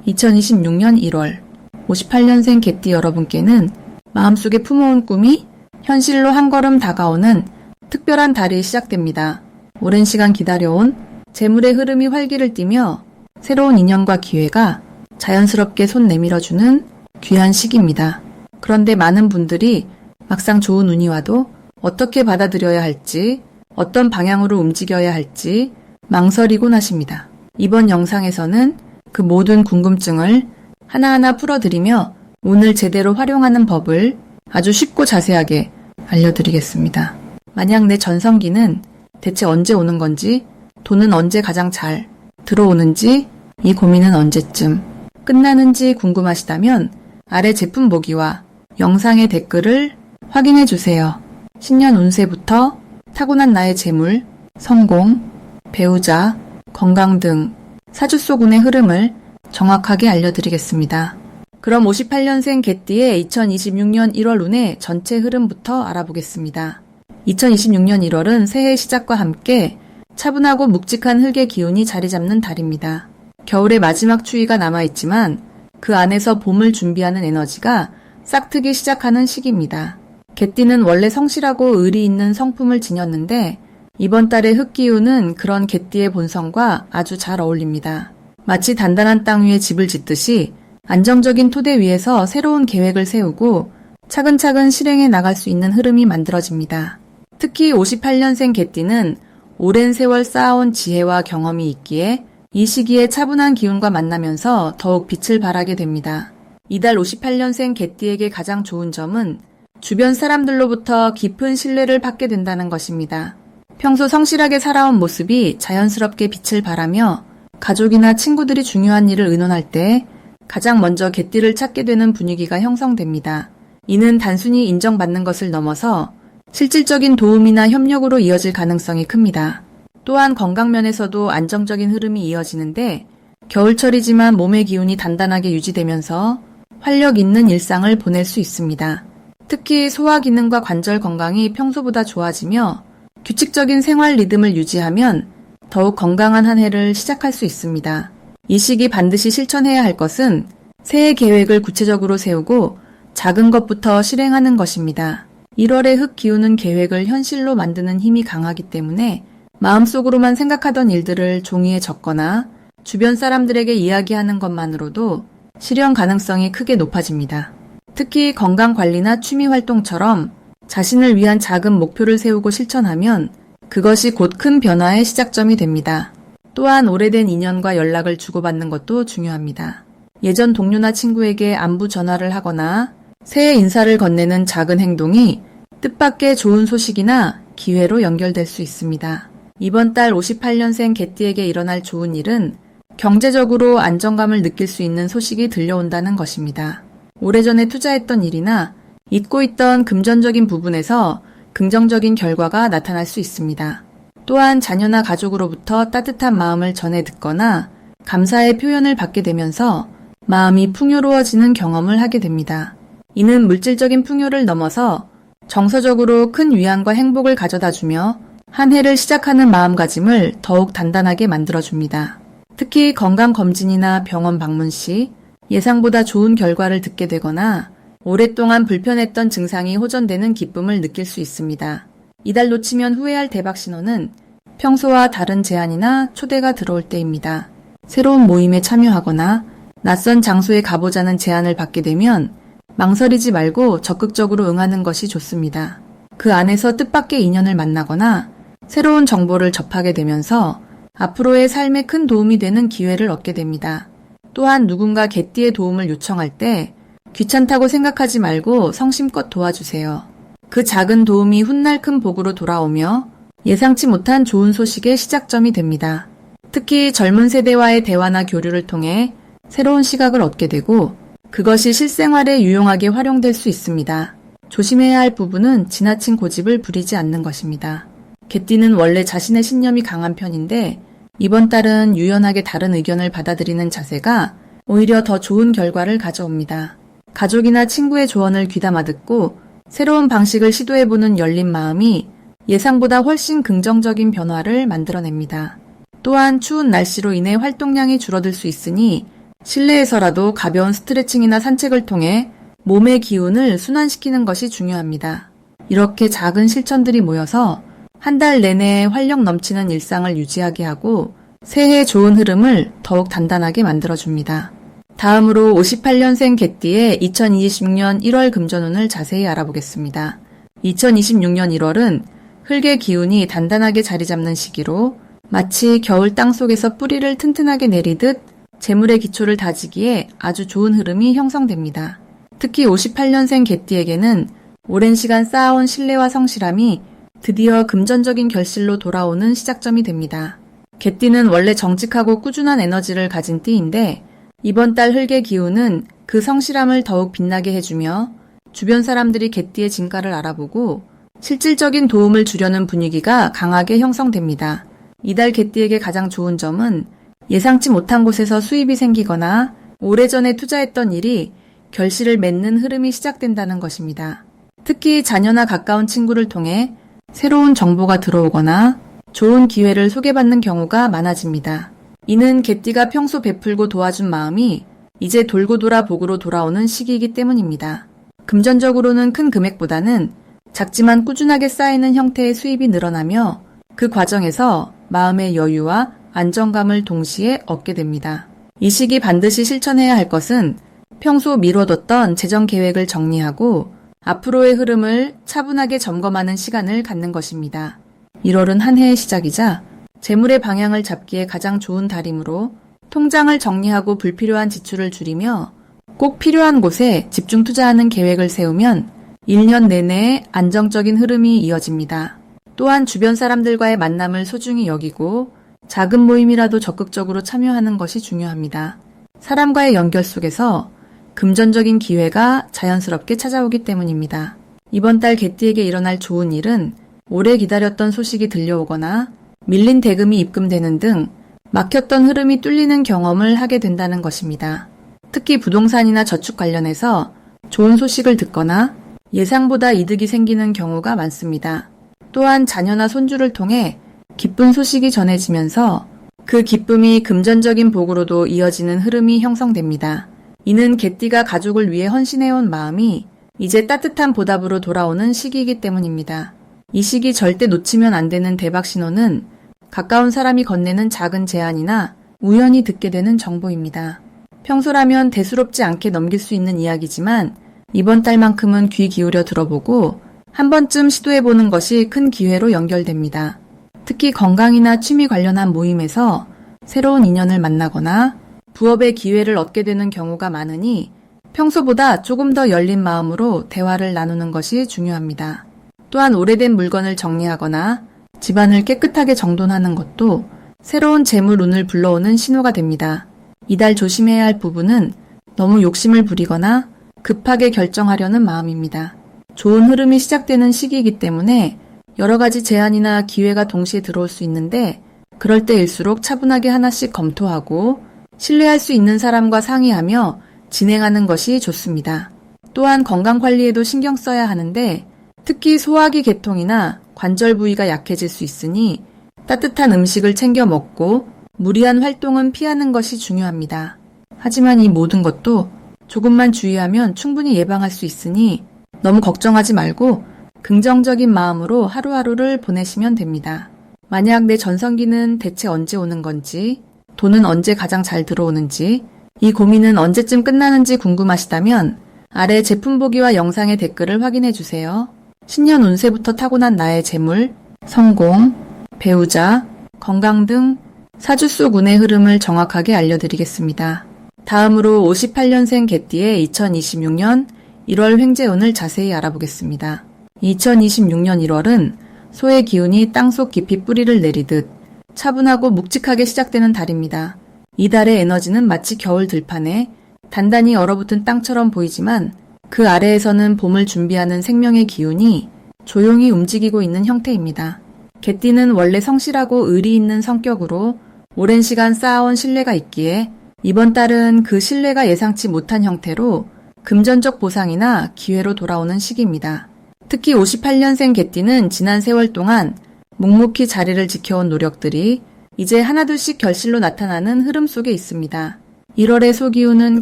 2026년 1월 58년생 개띠 여러분께는 마음속에 품어온 꿈이 현실로 한 걸음 다가오는 특별한 달이 시작됩니다. 오랜 시간 기다려온 재물의 흐름이 활기를 띠며 새로운 인연과 기회가 자연스럽게 손 내밀어주는 귀한 시기입니다. 그런데 많은 분들이 막상 좋은 운이 와도 어떻게 받아들여야 할지, 어떤 방향으로 움직여야 할지 망설이곤 하십니다. 이번 영상에서는 그 모든 궁금증을 하나하나 풀어드리며 운을 제대로 활용하는 법을 아주 쉽고 자세하게 알려드리겠습니다. 만약 내 전성기는 대체 언제 오는 건지, 돈은 언제 가장 잘 들어오는지, 이 고민은 언제쯤 끝나는지 궁금하시다면 아래 제품 보기와 영상의 댓글을 확인해 주세요. 신년 운세부터 타고난 나의 재물, 성공, 배우자, 건강 등 사주 속 운의 흐름을 정확하게 알려드리겠습니다. 그럼 58년생 개띠의 2026년 1월 운의 전체 흐름부터 알아보겠습니다. 2026년 1월은 새해 시작과 함께 차분하고 묵직한 흙의 기운이 자리 잡는 달입니다. 겨울의 마지막 추위가 남아있지만 그 안에서 봄을 준비하는 에너지가 싹트기 시작하는 시기입니다. 개띠는 원래 성실하고 의리 있는 성품을 지녔는데 이번 달의 흙 기운은 그런 개띠의 본성과 아주 잘 어울립니다. 마치 단단한 땅 위에 집을 짓듯이 안정적인 토대 위에서 새로운 계획을 세우고 차근차근 실행해 나갈 수 있는 흐름이 만들어집니다. 특히 58년생 개띠는 오랜 세월 쌓아온 지혜와 경험이 있기에 이 시기에 차분한 기운과 만나면서 더욱 빛을 발하게 됩니다. 이달 58년생 개띠에게 가장 좋은 점은 주변 사람들로부터 깊은 신뢰를 받게 된다는 것입니다. 평소 성실하게 살아온 모습이 자연스럽게 빛을 발하며 가족이나 친구들이 중요한 일을 의논할 때 가장 먼저 개띠를 찾게 되는 분위기가 형성됩니다. 이는 단순히 인정받는 것을 넘어서 실질적인 도움이나 협력으로 이어질 가능성이 큽니다. 또한 건강면에서도 안정적인 흐름이 이어지는데 겨울철이지만 몸의 기운이 단단하게 유지되면서 활력 있는 일상을 보낼 수 있습니다. 특히 소화 기능과 관절 건강이 평소보다 좋아지며 규칙적인 생활 리듬을 유지하면 더욱 건강한 한 해를 시작할 수 있습니다. 이 시기 반드시 실천해야 할 것은 새해 계획을 구체적으로 세우고 작은 것부터 실행하는 것입니다. 1월의 흙 기운은 계획을 현실로 만드는 힘이 강하기 때문에 마음속으로만 생각하던 일들을 종이에 적거나 주변 사람들에게 이야기하는 것만으로도 실현 가능성이 크게 높아집니다. 특히 건강관리나 취미활동처럼 자신을 위한 작은 목표를 세우고 실천하면 그것이 곧 큰 변화의 시작점이 됩니다. 또한 오래된 인연과 연락을 주고받는 것도 중요합니다. 예전 동료나 친구에게 안부 전화를 하거나 새해 인사를 건네는 작은 행동이 뜻밖의 좋은 소식이나 기회로 연결될 수 있습니다. 이번 달 58년생 개띠에게 일어날 좋은 일은 경제적으로 안정감을 느낄 수 있는 소식이 들려온다는 것입니다. 오래전에 투자했던 일이나 잊고 있던 금전적인 부분에서 긍정적인 결과가 나타날 수 있습니다. 또한 자녀나 가족으로부터 따뜻한 마음을 전해 듣거나 감사의 표현을 받게 되면서 마음이 풍요로워지는 경험을 하게 됩니다. 이는 물질적인 풍요를 넘어서 정서적으로 큰 위안과 행복을 가져다주며 한 해를 시작하는 마음가짐을 더욱 단단하게 만들어줍니다. 특히 건강검진이나 병원 방문 시 예상보다 좋은 결과를 듣게 되거나 오랫동안 불편했던 증상이 호전되는 기쁨을 느낄 수 있습니다. 이달 놓치면 후회할 대박 신호는 평소와 다른 제안이나 초대가 들어올 때입니다. 새로운 모임에 참여하거나 낯선 장소에 가보자는 제안을 받게 되면 망설이지 말고 적극적으로 응하는 것이 좋습니다. 그 안에서 뜻밖의 인연을 만나거나 새로운 정보를 접하게 되면서 앞으로의 삶에 큰 도움이 되는 기회를 얻게 됩니다. 또한 누군가 개띠의 도움을 요청할 때 귀찮다고 생각하지 말고 성심껏 도와주세요. 그 작은 도움이 훗날 큰 복으로 돌아오며 예상치 못한 좋은 소식의 시작점이 됩니다. 특히 젊은 세대와의 대화나 교류를 통해 새로운 시각을 얻게 되고 그것이 실생활에 유용하게 활용될 수 있습니다. 조심해야 할 부분은 지나친 고집을 부리지 않는 것입니다. 개띠는 원래 자신의 신념이 강한 편인데 이번 달은 유연하게 다른 의견을 받아들이는 자세가 오히려 더 좋은 결과를 가져옵니다. 가족이나 친구의 조언을 귀담아 듣고 새로운 방식을 시도해보는 열린 마음이 예상보다 훨씬 긍정적인 변화를 만들어냅니다. 또한 추운 날씨로 인해 활동량이 줄어들 수 있으니 실내에서라도 가벼운 스트레칭이나 산책을 통해 몸의 기운을 순환시키는 것이 중요합니다. 이렇게 작은 실천들이 모여서 한 달 내내 활력 넘치는 일상을 유지하게 하고 새해 좋은 흐름을 더욱 단단하게 만들어줍니다. 다음으로 58년생 개띠의 2026년 1월 금전운을 자세히 알아보겠습니다. 2026년 1월은 흙의 기운이 단단하게 자리 잡는 시기로 마치 겨울 땅 속에서 뿌리를 튼튼하게 내리듯 재물의 기초를 다지기에 아주 좋은 흐름이 형성됩니다. 특히 58년생 개띠에게는 오랜 시간 쌓아온 신뢰와 성실함이 드디어 금전적인 결실로 돌아오는 시작점이 됩니다. 개띠는 원래 정직하고 꾸준한 에너지를 가진 띠인데 이번 달 흙의 기운은 그 성실함을 더욱 빛나게 해주며 주변 사람들이 개띠의 진가를 알아보고 실질적인 도움을 주려는 분위기가 강하게 형성됩니다. 이달 개띠에게 가장 좋은 점은 예상치 못한 곳에서 수입이 생기거나 오래전에 투자했던 일이 결실을 맺는 흐름이 시작된다는 것입니다. 특히 자녀나 가까운 친구를 통해 새로운 정보가 들어오거나 좋은 기회를 소개받는 경우가 많아집니다. 이는 개띠가 평소 베풀고 도와준 마음이 이제 돌고 돌아 복으로 돌아오는 시기이기 때문입니다. 금전적으로는 큰 금액보다는 작지만 꾸준하게 쌓이는 형태의 수입이 늘어나며 그 과정에서 마음의 여유와 안정감을 동시에 얻게 됩니다. 이 시기 반드시 실천해야 할 것은 평소 미뤄뒀던 재정 계획을 정리하고 앞으로의 흐름을 차분하게 점검하는 시간을 갖는 것입니다. 1월은 한 해의 시작이자 재물의 방향을 잡기에 가장 좋은 달이므로 통장을 정리하고 불필요한 지출을 줄이며 꼭 필요한 곳에 집중 투자하는 계획을 세우면 1년 내내 안정적인 흐름이 이어집니다. 또한 주변 사람들과의 만남을 소중히 여기고 작은 모임이라도 적극적으로 참여하는 것이 중요합니다. 사람과의 연결 속에서 금전적인 기회가 자연스럽게 찾아오기 때문입니다. 이번 달 개띠에게 일어날 좋은 일은 오래 기다렸던 소식이 들려오거나 밀린 대금이 입금되는 등 막혔던 흐름이 뚫리는 경험을 하게 된다는 것입니다. 특히 부동산이나 저축 관련해서 좋은 소식을 듣거나 예상보다 이득이 생기는 경우가 많습니다. 또한 자녀나 손주를 통해 기쁜 소식이 전해지면서 그 기쁨이 금전적인 복으로도 이어지는 흐름이 형성됩니다. 이는 개띠가 가족을 위해 헌신해온 마음이 이제 따뜻한 보답으로 돌아오는 시기이기 때문입니다. 이 시기 절대 놓치면 안 되는 대박 신호는 가까운 사람이 건네는 작은 제안이나 우연히 듣게 되는 정보입니다. 평소라면 대수롭지 않게 넘길 수 있는 이야기지만 이번 달만큼은 귀 기울여 들어보고 한 번쯤 시도해보는 것이 큰 기회로 연결됩니다. 특히 건강이나 취미 관련한 모임에서 새로운 인연을 만나거나 부업의 기회를 얻게 되는 경우가 많으니 평소보다 조금 더 열린 마음으로 대화를 나누는 것이 중요합니다. 또한 오래된 물건을 정리하거나 집안을 깨끗하게 정돈하는 것도 새로운 재물운을 불러오는 신호가 됩니다. 이달 조심해야 할 부분은 너무 욕심을 부리거나 급하게 결정하려는 마음입니다. 좋은 흐름이 시작되는 시기이기 때문에 여러 가지 제안이나 기회가 동시에 들어올 수 있는데 그럴 때일수록 차분하게 하나씩 검토하고 신뢰할 수 있는 사람과 상의하며 진행하는 것이 좋습니다. 또한 건강관리에도 신경 써야 하는데 특히 소화기 계통이나 관절 부위가 약해질 수 있으니 따뜻한 음식을 챙겨 먹고 무리한 활동은 피하는 것이 중요합니다. 하지만 이 모든 것도 조금만 주의하면 충분히 예방할 수 있으니 너무 걱정하지 말고 긍정적인 마음으로 하루하루를 보내시면 됩니다. 만약 내 전성기는 대체 언제 오는 건지, 돈은 언제 가장 잘 들어오는지, 이 고민은 언제쯤 끝나는지 궁금하시다면 아래 제품 보기와 영상의 댓글을 확인해 주세요. 신년 운세부터 타고난 나의 재물, 성공, 배우자, 건강 등 사주 속 운의 흐름을 정확하게 알려드리겠습니다. 다음으로 58년생 개띠의 2026년 1월 횡재운을 자세히 알아보겠습니다. 2026년 1월은 소의 기운이 땅속 깊이 뿌리를 내리듯 차분하고 묵직하게 시작되는 달입니다. 이 달의 에너지는 마치 겨울 들판에 단단히 얼어붙은 땅처럼 보이지만 그 아래에서는 봄을 준비하는 생명의 기운이 조용히 움직이고 있는 형태입니다. 개띠는 원래 성실하고 의리 있는 성격으로 오랜 시간 쌓아온 신뢰가 있기에 이번 달은 그 신뢰가 예상치 못한 형태로 금전적 보상이나 기회로 돌아오는 시기입니다. 특히 58년생 개띠는 지난 세월 동안 묵묵히 자리를 지켜온 노력들이 이제 하나둘씩 결실로 나타나는 흐름 속에 있습니다. 1월의 소기운은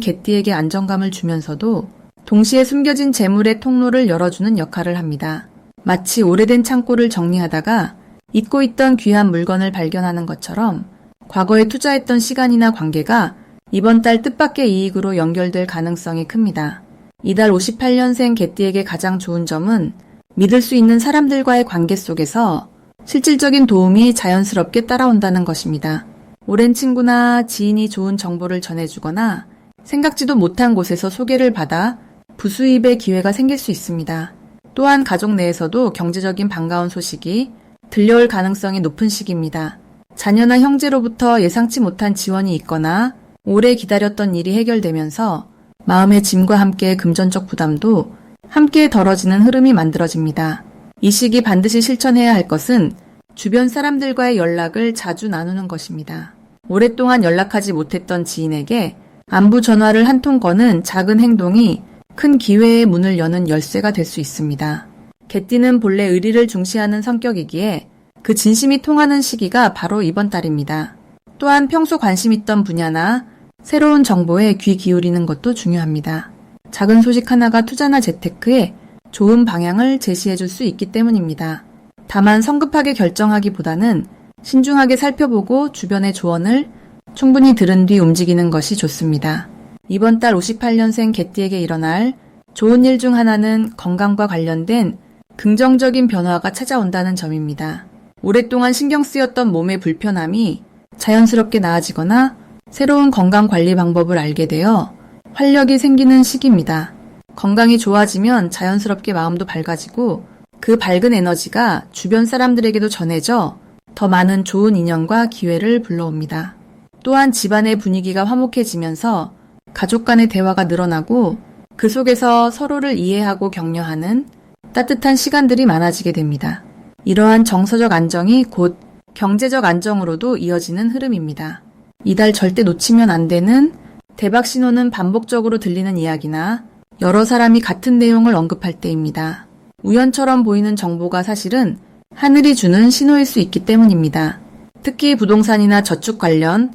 개띠에게 안정감을 주면서도 동시에 숨겨진 재물의 통로를 열어주는 역할을 합니다. 마치 오래된 창고를 정리하다가 잊고 있던 귀한 물건을 발견하는 것처럼 과거에 투자했던 시간이나 관계가 이번 달 뜻밖의 이익으로 연결될 가능성이 큽니다. 이달 58년생 개띠에게 가장 좋은 점은 믿을 수 있는 사람들과의 관계 속에서 실질적인 도움이 자연스럽게 따라온다는 것입니다. 오랜 친구나 지인이 좋은 정보를 전해주거나 생각지도 못한 곳에서 소개를 받아 부수입의 기회가 생길 수 있습니다. 또한 가족 내에서도 경제적인 반가운 소식이 들려올 가능성이 높은 시기입니다. 자녀나 형제로부터 예상치 못한 지원이 있거나 오래 기다렸던 일이 해결되면서 마음의 짐과 함께 금전적 부담도 함께 덜어지는 흐름이 만들어집니다. 이 시기 반드시 실천해야 할 것은 주변 사람들과의 연락을 자주 나누는 것입니다. 오랫동안 연락하지 못했던 지인에게 안부 전화를 한 통 거는 작은 행동이 큰 기회의 문을 여는 열쇠가 될 수 있습니다. 개띠는 본래 의리를 중시하는 성격이기에 그 진심이 통하는 시기가 바로 이번 달입니다. 또한 평소 관심 있던 분야나 새로운 정보에 귀 기울이는 것도 중요합니다. 작은 소식 하나가 투자나 재테크에 좋은 방향을 제시해 줄 수 있기 때문입니다. 다만 성급하게 결정하기보다는 신중하게 살펴보고 주변의 조언을 충분히 들은 뒤 움직이는 것이 좋습니다. 이번 달 58년생 개띠에게 일어날 좋은 일 중 하나는 건강과 관련된 긍정적인 변화가 찾아온다는 점입니다. 오랫동안 신경 쓰였던 몸의 불편함이 자연스럽게 나아지거나 새로운 건강관리 방법을 알게 되어 활력이 생기는 시기입니다. 건강이 좋아지면 자연스럽게 마음도 밝아지고 그 밝은 에너지가 주변 사람들에게도 전해져 더 많은 좋은 인연과 기회를 불러옵니다. 또한 집안의 분위기가 화목해지면서 가족 간의 대화가 늘어나고 그 속에서 서로를 이해하고 격려하는 따뜻한 시간들이 많아지게 됩니다. 이러한 정서적 안정이 곧 경제적 안정으로도 이어지는 흐름입니다. 이달 절대 놓치면 안 되는 대박 신호는 반복적으로 들리는 이야기나 여러 사람이 같은 내용을 언급할 때입니다. 우연처럼 보이는 정보가 사실은 하늘이 주는 신호일 수 있기 때문입니다. 특히 부동산이나 저축 관련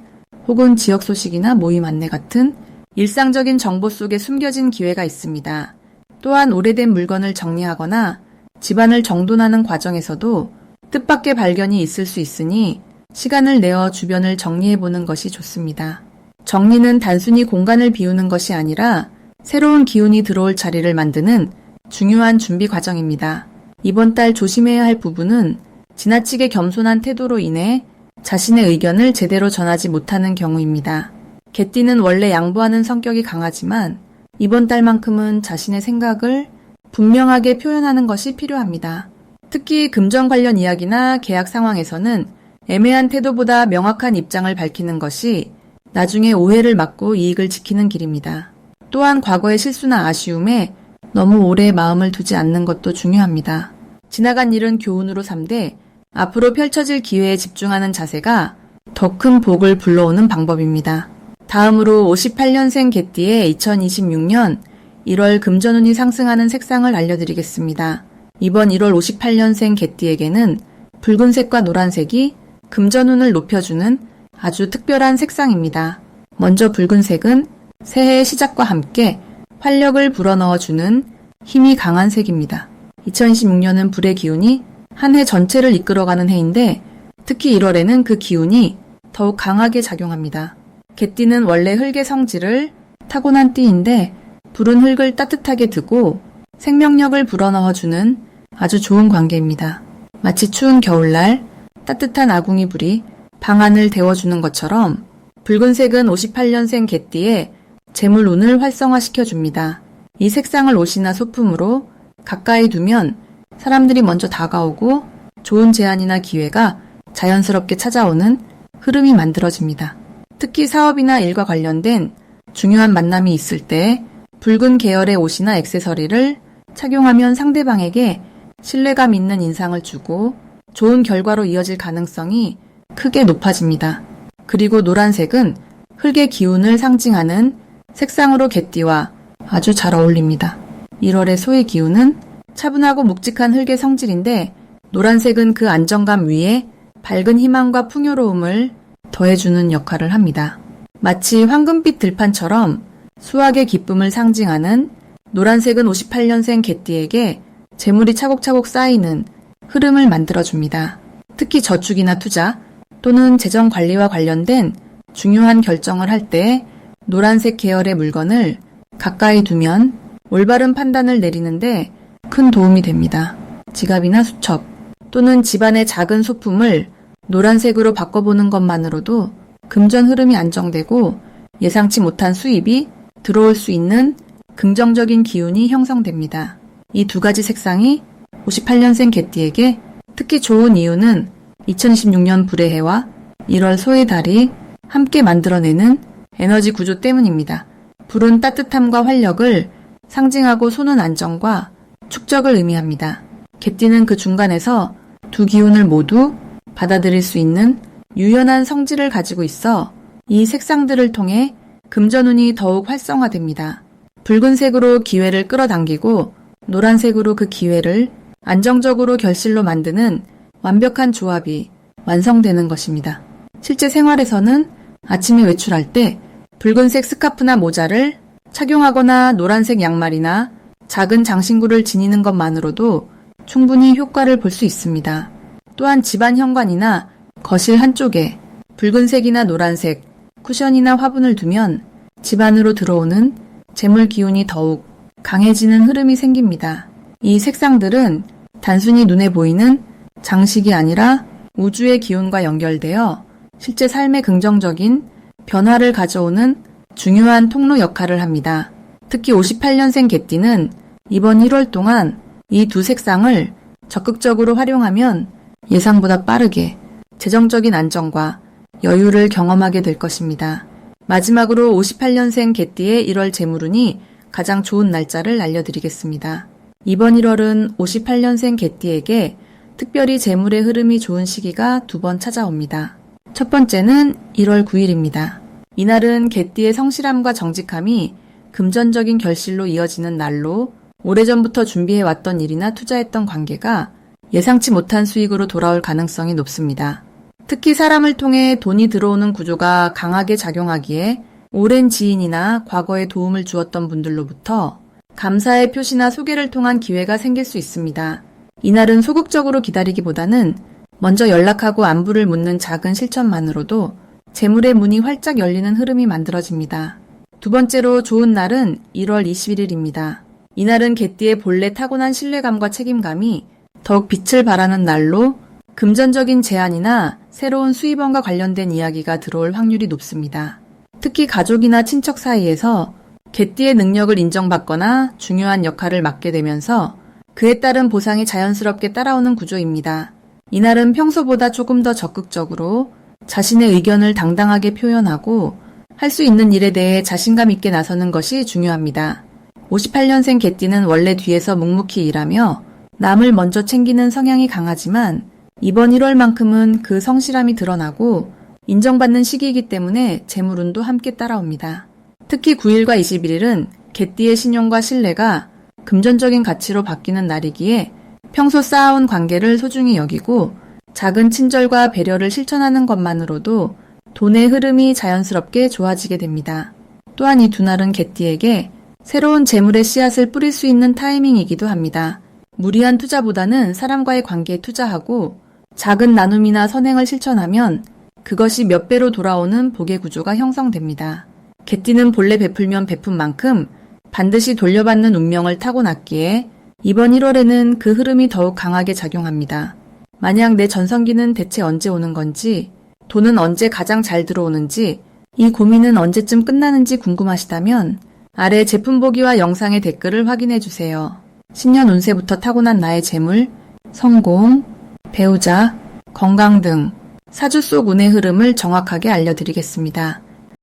혹은 지역 소식이나 모임 안내 같은 일상적인 정보 속에 숨겨진 기회가 있습니다. 또한 오래된 물건을 정리하거나 집안을 정돈하는 과정에서도 뜻밖의 발견이 있을 수 있으니 시간을 내어 주변을 정리해보는 것이 좋습니다. 정리는 단순히 공간을 비우는 것이 아니라 새로운 기운이 들어올 자리를 만드는 중요한 준비 과정입니다. 이번 달 조심해야 할 부분은 지나치게 겸손한 태도로 인해 자신의 의견을 제대로 전하지 못하는 경우입니다. 개띠는 원래 양보하는 성격이 강하지만 이번 달만큼은 자신의 생각을 분명하게 표현하는 것이 필요합니다. 특히 금전 관련 이야기나 계약 상황에서는 애매한 태도보다 명확한 입장을 밝히는 것이 나중에 오해를 막고 이익을 지키는 길입니다. 또한 과거의 실수나 아쉬움에 너무 오래 마음을 두지 않는 것도 중요합니다. 지나간 일은 교훈으로 삼되 앞으로 펼쳐질 기회에 집중하는 자세가 더 큰 복을 불러오는 방법입니다. 다음으로 58년생 개띠의 2026년 1월 금전운이 상승하는 색상을 알려드리겠습니다. 이번 1월 58년생 개띠에게는 붉은색과 노란색이 금전운을 높여주는 아주 특별한 색상입니다. 먼저 붉은색은 새해의 시작과 함께 활력을 불어넣어주는 힘이 강한 색입니다. 2026년은 불의 기운이 한 해 전체를 이끌어가는 해인데 특히 1월에는 그 기운이 더욱 강하게 작용합니다. 개띠는 원래 흙의 성질을 타고난 띠인데 불은 흙을 따뜻하게 두고 생명력을 불어넣어주는 아주 좋은 관계입니다. 마치 추운 겨울날 따뜻한 아궁이 불이 방안을 데워주는 것처럼 붉은색은 58년생 개띠의 재물운을 활성화시켜줍니다. 이 색상을 옷이나 소품으로 가까이 두면 사람들이 먼저 다가오고 좋은 제안이나 기회가 자연스럽게 찾아오는 흐름이 만들어집니다. 특히 사업이나 일과 관련된 중요한 만남이 있을 때 붉은 계열의 옷이나 액세서리를 착용하면 상대방에게 신뢰감 있는 인상을 주고 좋은 결과로 이어질 가능성이 크게 높아집니다. 그리고 노란색은 흙의 기운을 상징하는 색상으로 개띠와 아주 잘 어울립니다. 1월의 소의 기운은 차분하고 묵직한 흙의 성질인데 노란색은 그 안정감 위에 밝은 희망과 풍요로움을 더해주는 역할을 합니다. 마치 황금빛 들판처럼 수확의 기쁨을 상징하는 노란색은 58년생 개띠에게 재물이 차곡차곡 쌓이는 흐름을 만들어줍니다. 특히 저축이나 투자 또는 재정 관리와 관련된 중요한 결정을 할 때 노란색 계열의 물건을 가까이 두면 올바른 판단을 내리는데 큰 도움이 됩니다. 지갑이나 수첩 또는 집안의 작은 소품을 노란색으로 바꿔보는 것만으로도 금전 흐름이 안정되고 예상치 못한 수입이 들어올 수 있는 긍정적인 기운이 형성됩니다. 이 두 가지 색상이 58년생 개띠에게 특히 좋은 이유는 2026년 불의 해와 1월 소의 달이 함께 만들어내는 에너지 구조 때문입니다. 불은 따뜻함과 활력을 상징하고 소는 안정과 축적을 의미합니다. 개띠는 그 중간에서 두 기운을 모두 받아들일 수 있는 유연한 성질을 가지고 있어 이 색상들을 통해 금전운이 더욱 활성화됩니다. 붉은색으로 기회를 끌어당기고 노란색으로 그 기회를 안정적으로 결실로 만드는 완벽한 조합이 완성되는 것입니다. 실제 생활에서는 아침에 외출할 때 붉은색 스카프나 모자를 착용하거나 노란색 양말이나 작은 장신구를 지니는 것만으로도 충분히 효과를 볼 수 있습니다. 또한 집안 현관이나 거실 한쪽에 붉은색이나 노란색 쿠션이나 화분을 두면 집 안으로 들어오는 재물 기운이 더욱 강해지는 흐름이 생깁니다. 이 색상들은 단순히 눈에 보이는 장식이 아니라 우주의 기운과 연결되어 실제 삶의 긍정적인 변화를 가져오는 중요한 통로 역할을 합니다. 특히 58년생 개띠는 이번 1월 동안 이 두 색상을 적극적으로 활용하면 예상보다 빠르게 재정적인 안정과 여유를 경험하게 될 것입니다. 마지막으로 58년생 개띠의 1월 재물운이 가장 좋은 날짜를 알려드리겠습니다. 이번 1월은 58년생 개띠에게 특별히 재물의 흐름이 좋은 시기가 두 번 찾아옵니다. 첫 번째는 1월 9일입니다. 이날은 개띠의 성실함과 정직함이 금전적인 결실로 이어지는 날로 오래전부터 준비해왔던 일이나 투자했던 관계가 예상치 못한 수익으로 돌아올 가능성이 높습니다. 특히 사람을 통해 돈이 들어오는 구조가 강하게 작용하기에 오랜 지인이나 과거에 도움을 주었던 분들로부터 감사의 표시나 소개를 통한 기회가 생길 수 있습니다. 이날은 소극적으로 기다리기보다는 먼저 연락하고 안부를 묻는 작은 실천만으로도 재물의 문이 활짝 열리는 흐름이 만들어집니다. 두 번째로 좋은 날은 1월 21일입니다. 이날은 개띠의 본래 타고난 신뢰감과 책임감이 더욱 빛을 발하는 날로 금전적인 제안이나 새로운 수입원과 관련된 이야기가 들어올 확률이 높습니다. 특히 가족이나 친척 사이에서 개띠의 능력을 인정받거나 중요한 역할을 맡게 되면서 그에 따른 보상이 자연스럽게 따라오는 구조입니다. 이날은 평소보다 조금 더 적극적으로 자신의 의견을 당당하게 표현하고 할 수 있는 일에 대해 자신감 있게 나서는 것이 중요합니다. 58년생 개띠는 원래 뒤에서 묵묵히 일하며 남을 먼저 챙기는 성향이 강하지만 이번 1월만큼은 그 성실함이 드러나고 인정받는 시기이기 때문에 재물운도 함께 따라옵니다. 특히 9일과 21일은 개띠의 신용과 신뢰가 금전적인 가치로 바뀌는 날이기에 평소 쌓아온 관계를 소중히 여기고 작은 친절과 배려를 실천하는 것만으로도 돈의 흐름이 자연스럽게 좋아지게 됩니다. 또한 이 두 날은 개띠에게 새로운 재물의 씨앗을 뿌릴 수 있는 타이밍이기도 합니다. 무리한 투자보다는 사람과의 관계에 투자하고 작은 나눔이나 선행을 실천하면 그것이 몇 배로 돌아오는 복의 구조가 형성됩니다. 개띠는 본래 베풀면 베푼 만큼 반드시 돌려받는 운명을 타고났기에 이번 1월에는 그 흐름이 더욱 강하게 작용합니다. 만약 내 전성기는 대체 언제 오는 건지, 돈은 언제 가장 잘 들어오는지, 이 고민은 언제쯤 끝나는지 궁금하시다면 아래 제품 보기와 영상의 댓글을 확인해 주세요. 신년 운세부터 타고난 나의 재물, 성공, 배우자, 건강 등 사주 속 운의 흐름을 정확하게 알려드리겠습니다.